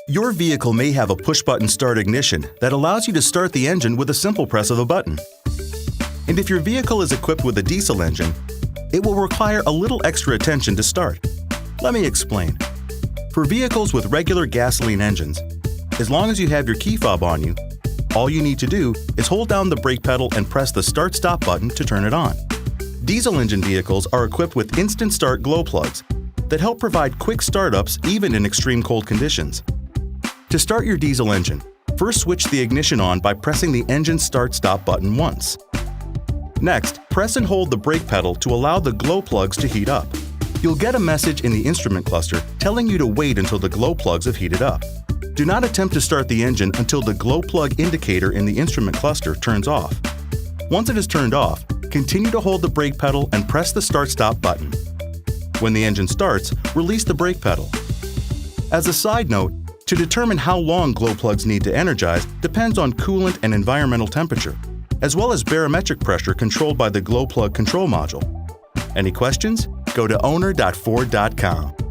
Your vehicle may have a push-button start ignition that allows you to start the engine with a simple press of a button. And if your vehicle is equipped with a diesel engine, it will require a little extra attention to start. Let me explain. For vehicles with regular gasoline engines, as long as you have your key fob on you, all you need to do is hold down the brake pedal and press the start-stop button to turn it on. Diesel engine vehicles are equipped with instant start glow plugs that help provide quick startups even in extreme cold conditions. To start your diesel engine, first switch the ignition on by pressing the engine start-stop button once. Next, press and hold the brake pedal to allow the glow plugs to heat up. You'll get a message in the instrument cluster telling you to wait until the glow plugs have heated up. Do not attempt to start the engine until the glow plug indicator in the instrument cluster turns off. Once it is turned off, continue to hold the brake pedal and press the start-stop button. When the engine starts, release the brake pedal. As a side note, to determine how long glow plugs need to energize depends on coolant and environmental temperature, as well as barometric pressure controlled by the glow plug control module. Any questions? Go to owner.ford.com.